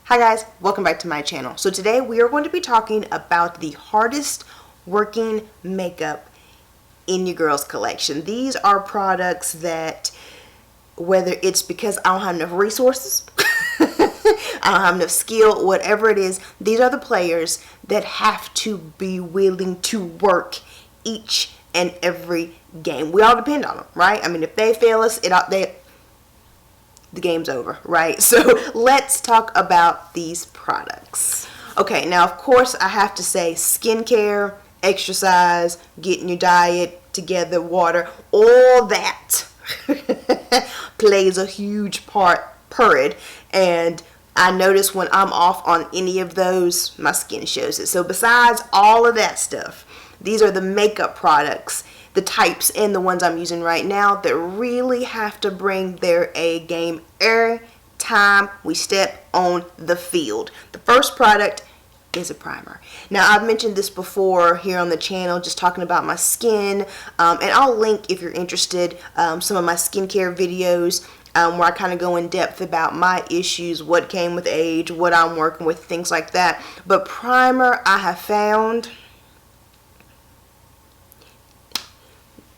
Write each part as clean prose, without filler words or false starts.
Hi guys, welcome back to my channel. So today we are going to be talking about the hardest working makeup in your girls collection. These are products that, whether it's because I don't have enough resources, I don't have enough skill, whatever it is, these are the players that have to be willing to work each and every game. We all depend on them, right? I mean, if they fail us, the game's over, right? So let's talk about these products. Okay, now of course I have to say skincare, exercise, getting your diet together, water, all that plays a huge part, and I notice when I'm off on any of those, my skin shows it. So besides all of that stuff, these are the makeup products, the types and the ones I'm using right now that really have to bring their A game every time we step on the field. The first product is a primer. Now I've mentioned this before here on the channel, just talking about my skin, and I'll link, if you're interested, some of my skincare videos where I kind of go in depth about my issues, what came with age, what I'm working with, things like that. But primer, I have found,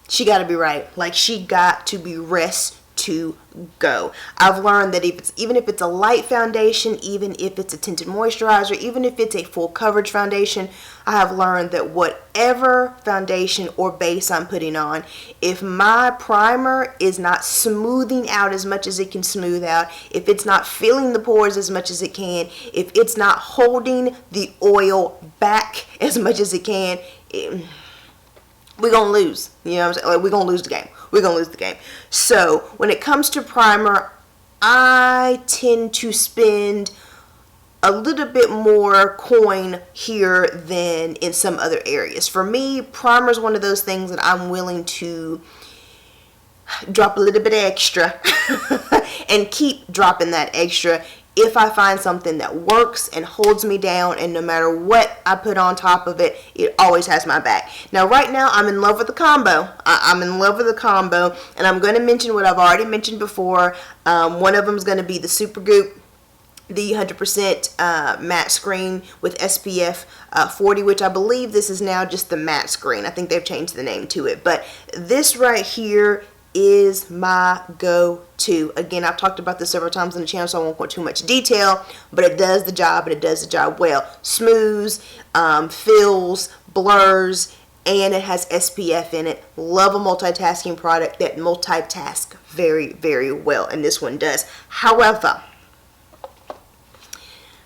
she got to be right. Like, she got to be rest to go. I've learned that even if it's a light foundation, even if it's a tinted moisturizer, even if it's a full coverage foundation, I have learned that whatever foundation or base I'm putting on, if my primer is not smoothing out as much as it can smooth out, if it's not filling the pores as much as it can, if it's not holding the oil back as much as it can, we're going to lose. You know what I'm saying? Like, we're going to lose the game. We're going to lose the game. So when it comes to primer, I tend to spend a little bit more coin here than in some other areas. For me, primer is one of those things that I'm willing to drop a little bit extra and keep dropping that extra if I find something that works and holds me down, and no matter what I put on top of it, it always has my back. Now right now I'm in love with the combo. I'm in love with the combo, and I'm going to mention what I've already mentioned before. One of them is going to be the Supergoop, the 100% matte screen with SPF 40, which I believe this is now just the matte screen. I think they've changed the name to it, but this right here is my go-to. Again, I've talked about this several times on the channel, so I won't go into too much detail, but it does the job, and it does the job well. Smooths, fills, blurs, and it has SPF in it. Love a multitasking product that multitask very, very well, and this one does. However,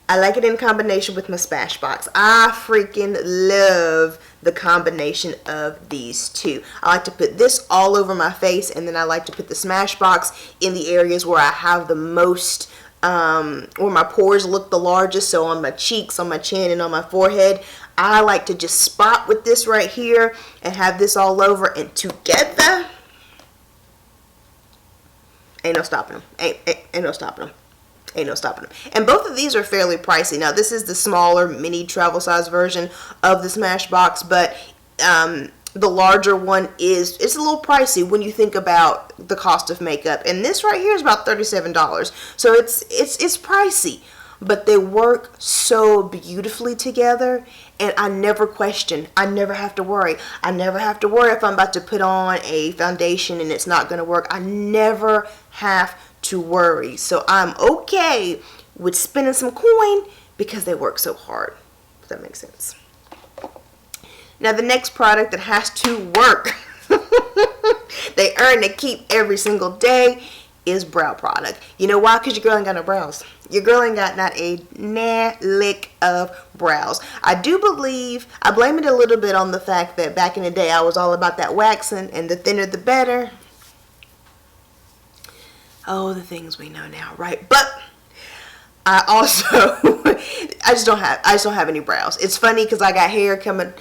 I like it in combination with my Smashbox. I freaking love the combination of these two. I like to put this all over my face, and then I like to put the Smashbox in the areas where I have the most, where my pores look the largest, so on my cheeks, on my chin, and on my forehead. I like to just spot with this right here and have this all over, and together, ain't no stopping them. Ain't no stopping them. Ain't no stopping them. And both of these are fairly pricey. Now this is the smaller mini travel size version of the Smashbox, but the larger one it's a little pricey when you think about the cost of makeup. And this right here is about $37. So it's pricey, but they work so beautifully together, and I never question. I never have to worry. I never have to worry if I'm about to put on a foundation and it's not going to work. I never have to worry. So I'm okay with spending some coin because they work so hard. If that makes sense. Now the next product that has to work, they earn to keep every single day, is brow product. You know why? Because your girl ain't got no brows. Your girl ain't got not a lick of brows. I do believe, I blame it a little bit on the fact that back in the day I was all about that waxing, and the thinner the better. Oh, the things we know now, right? But I also, I just don't have any brows. It's funny because I got hair coming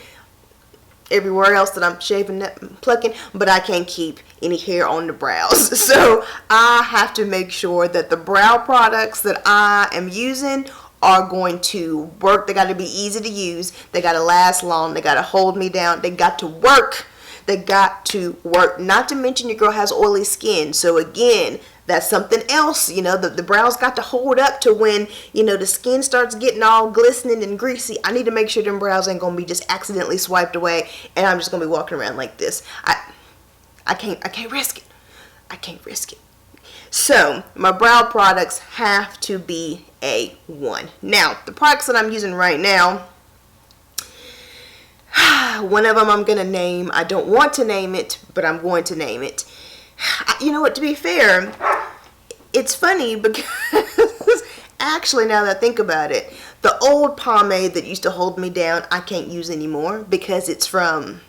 everywhere else that I'm shaving and plucking, but I can't keep any hair on the brows. So I have to make sure that the brow products that I am using are going to work. They got to be easy to use. They got to last long. They got to hold me down. They got to work. They got to work. Not to mention your girl has oily skin. So again, That's something else, you know, the brows got to hold up to when, you know, the skin starts getting all glistening and greasy. I need to make sure them brows ain't gonna be just accidentally swiped away and I'm just gonna be walking around like this. I can't risk it. I can't risk it. So my brow products have to be A1. Now, the products that I'm using right now, one of them I'm gonna name. I don't want to name it, but I'm going to name it. You know what, to be fair, it's funny because actually, now that I think about it, the old pomade that used to hold me down, I can't use anymore because it's from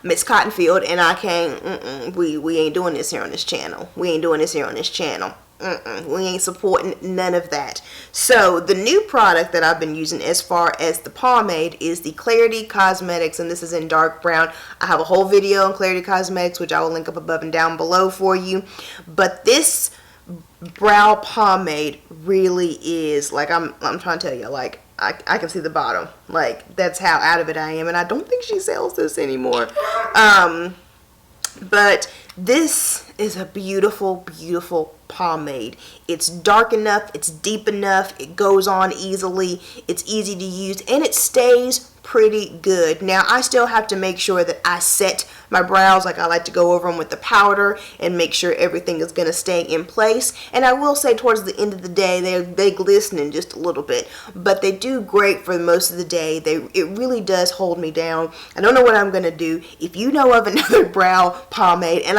Miss Cottonfield, and I can't, we ain't doing this here on this channel. We ain't doing this here on this channel. We ain't supporting none of that. So the new product that I've been using as far as the pomade is the Klarity Kosmetics, and this is in dark brown. I have a whole video on Klarity Kosmetics, which I will link up above and down below for you. But this brow pomade really is, like, I'm trying to tell you, like, I can see the bottom. Like, that's how out of it I am, and I don't think she sells this anymore. But this is a beautiful, beautiful pomade. It's dark enough, it's deep enough, it goes on easily, it's easy to use, and it stays pretty good. Now, I still have to make sure that I set my brows. Like, I like to go over them with the powder and make sure everything is going to stay in place. And I will say towards the end of the day, they glisten just a little bit, but they do great for most of the day. It really does hold me down. I don't know what I'm going to do. If you know of another brow pomade, and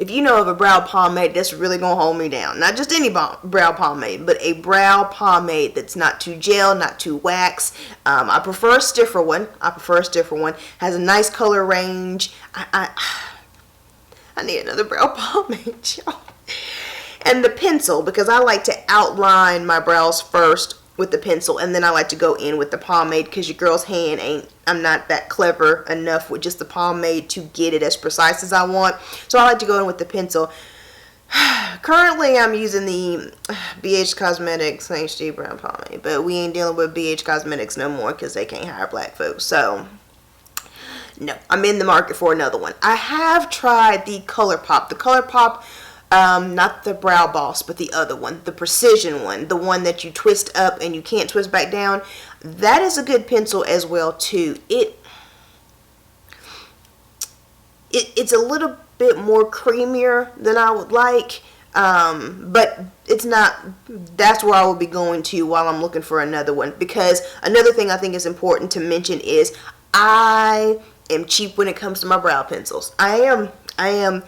if you know of a brow pomade that's really going to hold me down, not just any brow pomade, but a brow pomade that's not too gel, not too wax. I prefer a stiffer one. Has a nice color range. I need another brow pomade, y'all. And the pencil, because I like to outline my brows first with the pencil, and then I like to go in with the pomade because your girl's hand I'm not that clever enough with just the pomade to get it as precise as I want. So I like to go in with the pencil. Currently I'm using the BH Cosmetics HD brown pomade, but we ain't dealing with BH Cosmetics no more because they can't hire black folks. So no, I'm in the market for another one. I have tried the ColourPop. The ColourPop, not the Brow Boss, but the other one, the Precision one, the one that you twist up and you can't twist back down. That is a good pencil as well too. It's a little bit more creamier than I would like, but it's not. That's where I will be going to while I'm looking for another one, because another thing I think is important to mention is I am cheap when it comes to my brow pencils. I am.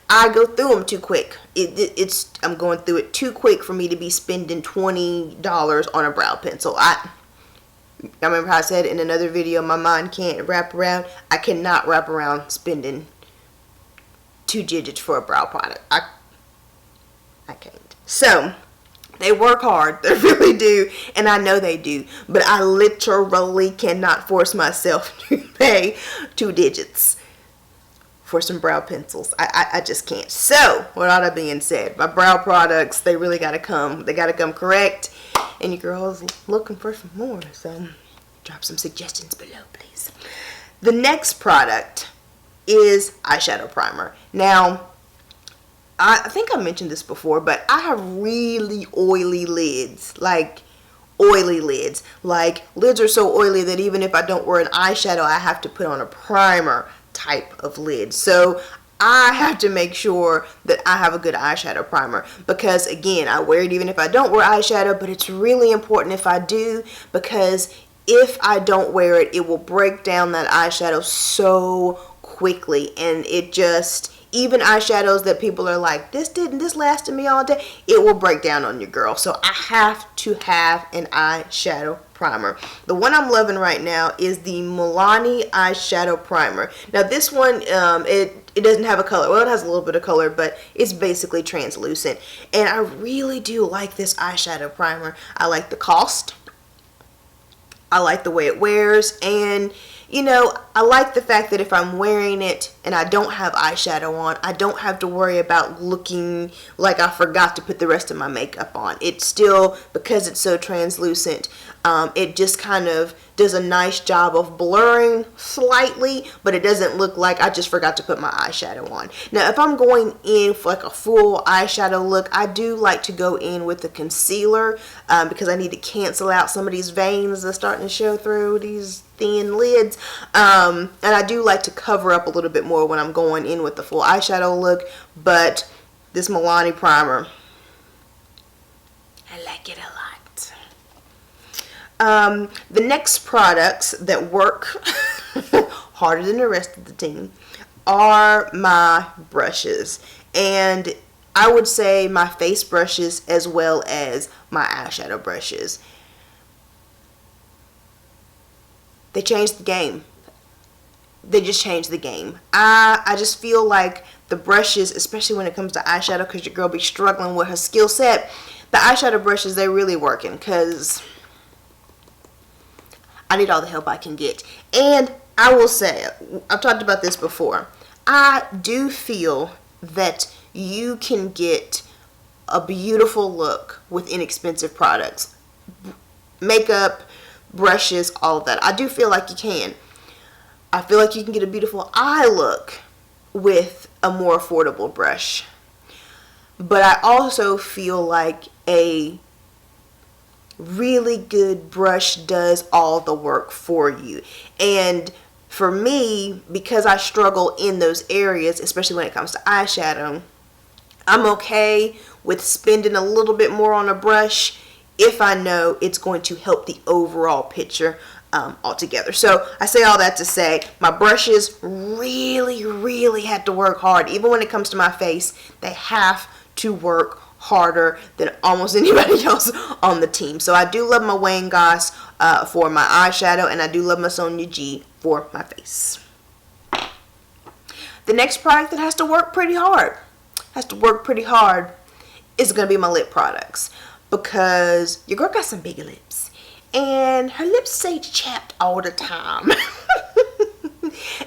I go through them too quick. I'm going through it too quick for me to be spending $20 on a brow pencil. I remember how I said in another video, my mind can't wrap around. I cannot wrap around spending 2 digits for a brow product. I can't. So they work hard. They really do, and I know they do. But I literally cannot force myself to pay 2 digits for some brow pencils. I just can't. So, with all that being said, my brow products, they really gotta come. They gotta come correct. And your girl is looking for some more. So, drop some suggestions below, please. The next product is eyeshadow primer. Now, I think I mentioned this before, but I have really oily lids. Like, oily lids. Like, lids are so oily that even if I don't wear an eyeshadow, I have to put on a primer type of lid. So I have to make sure that I have a good eyeshadow primer, because again, I wear it even if I don't wear eyeshadow, but it's really important if I do, because if I don't wear it, it will break down that eyeshadow so quickly. And it just, even eyeshadows that people are like, this lasted me all day, it will break down on your girl. So I have to have an eyeshadow primer. The one I'm loving right now is the Milani eyeshadow primer. Now this one, it doesn't have a color. Well, it has a little bit of color, but it's basically translucent. And I really do like this eyeshadow primer. I like the cost. I like the way it wears, and you know, I like the fact that if I'm wearing it and I don't have eyeshadow on, I don't have to worry about looking like I forgot to put the rest of my makeup on. It's still, because it's so translucent, it just kind of does a nice job of blurring slightly, but it doesn't look like I just forgot to put my eyeshadow on. Now, if I'm going in for like a full eyeshadow look, I do like to go in with the concealer because I need to cancel out some of these veins that's starting to show through these thin lids. And I do like to cover up a little bit more when I'm going in with the full eyeshadow look, but this Milani primer, I like it a lot. The next products that work harder than the rest of the team are my brushes, and I would say my face brushes as well as my eyeshadow brushes. They changed the game. They just changed the game. I just feel like the brushes, especially when it comes to eyeshadow, because your girl be struggling with her skill set, the eyeshadow brushes, they really working, because I need all the help I can get. And I will say, I've talked about this before, I do feel that you can get a beautiful look with inexpensive products. Makeup, brushes, all of that. I do feel like you can. I feel like you can get a beautiful eye look with a more affordable brush. But I also feel like a really good brush does all the work for you. And for me, because I struggle in those areas, especially when it comes to eyeshadow, I'm okay with spending a little bit more on a brush if I know it's going to help the overall picture altogether. So I say all that to say my brushes really have to work hard. Even when it comes to my face, they have to work harder than almost anybody else on the team. So I do love my Wayne Goss for my eyeshadow, and I do love my Sonia G for my face. The next product that has to work pretty hard is going to be my lip products, because your girl got some big lips and her lips stay chapped all the time.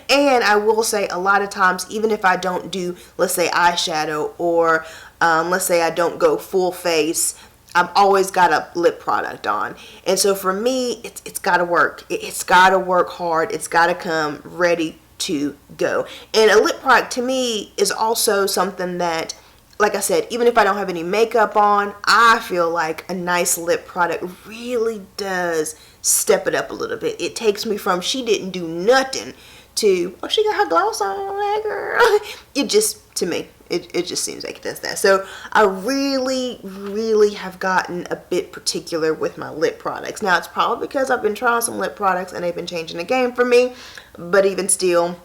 And I will say, a lot of times, even if I don't do, let's say, eyeshadow, or let's say I don't go full face, I've always got a lip product on. And so for me, it's got to work. It's got to work hard. It's got to come ready to go. And a lip product to me is also something that, like I said, even if I don't have any makeup on, I feel like a nice lip product really does step it up a little bit. It takes me from she didn't do nothing to, oh, she got her gloss on, that girl. It just, to me, it just seems like it does that. So I really have gotten a bit particular with my lip products. Now, it's probably because I've been trying some lip products and they've been changing the game for me, but even still,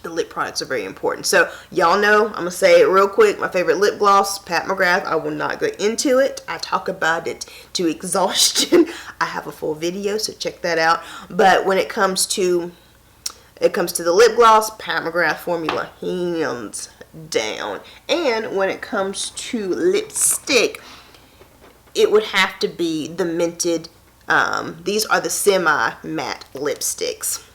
the lip products are very important. So y'all know, I'm gonna say it real quick, my favorite lip gloss, Pat McGrath. I will not go into it. I talk about it to exhaustion. I have a full video, so check that out. But when it comes to the lip gloss, Pat McGrath formula, hands down. And when it comes to lipstick, it would have to be the Mented. These are the semi-matte lipsticks,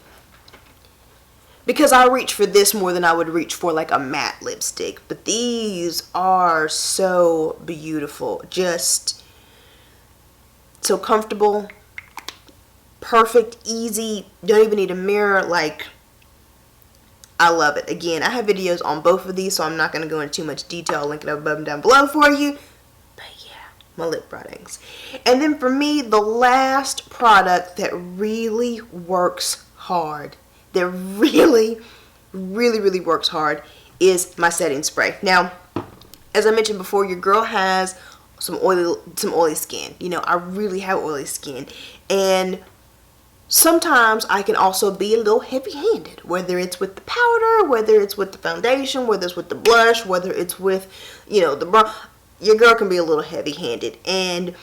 because I reach for this more than I would reach for like a matte lipstick. But these are so beautiful, just so comfortable, perfect, easy, don't even need a mirror. Like, I love it. Again, I have videos on both of these, so I'm not going to go into too much detail. I'll link it up above and down below for you. But yeah, my lip products. And then for me, the last product that really works hard, that really works hard, is my setting spray. Now, as I mentioned before, your girl has some oily skin. You know, I really have oily skin, and sometimes I can also be a little heavy-handed, whether it's with the powder, whether it's with the foundation, whether it's with the blush, whether it's with, you know, the brown. Your girl can be a little heavy-handed, and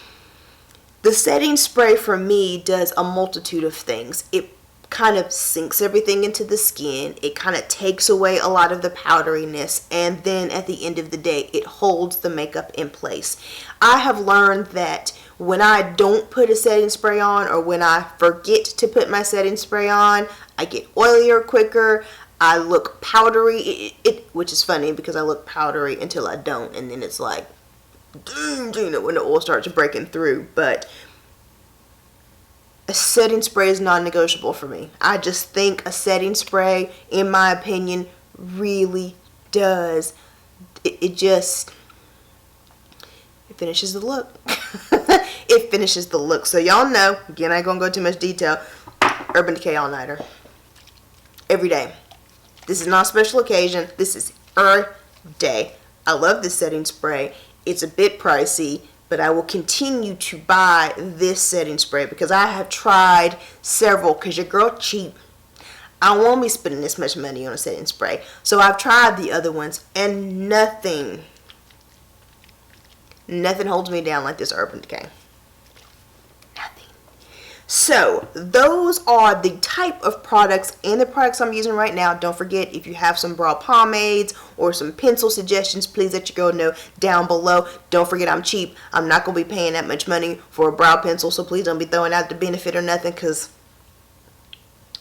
the setting spray for me does a multitude of things. It kind of sinks everything into the skin. It kind of takes away a lot of the powderiness, and then at the end of the day, it holds the makeup in place. I have learned that when I don't put a setting spray on, or when I forget to put my setting spray on, I get oilier quicker. I look powdery, which is funny because I look powdery until I don't, and then it's like, you know, when the oil starts breaking through. But a setting spray is non-negotiable for me. I just think a setting spray, in my opinion, really does. It finishes the look. It finishes the look. So y'all know, again, I ain't gonna go too much detail. Urban Decay All Nighter. Every day. This is not a special occasion. This is every day. I love this setting spray. It's a bit pricey, but I will continue to buy this setting spray because I have tried several, because your girl cheap. I won't be spending this much money on a setting spray. So I've tried the other ones, and nothing holds me down like this Urban Decay. Nothing. So those are the type of products and the products I'm using right now. Don't forget, if you have some brow pomades or some pencil suggestions, please let your girl know down below. Don't forget, I'm cheap. I'm not going to be paying that much money for a brow pencil, so please don't be throwing out the benefit or nothing, because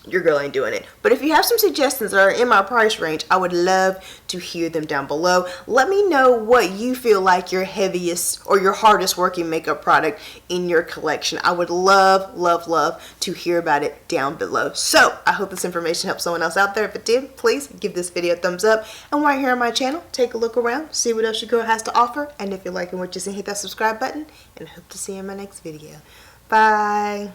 your girl ain't doing it. But if you have some suggestions that are in my price range, I would love to hear them down below. Let me know what you feel like your heaviest or your hardest working makeup product in your collection. I would love, love, love to hear about it down below. So I hope this information helps someone else out there. If it did, please give this video a thumbs up. And while you're here on my channel, take a look around, see what else your girl has to offer. And if you're liking what you're seeing, hit that subscribe button. And I hope to see you in my next video. Bye.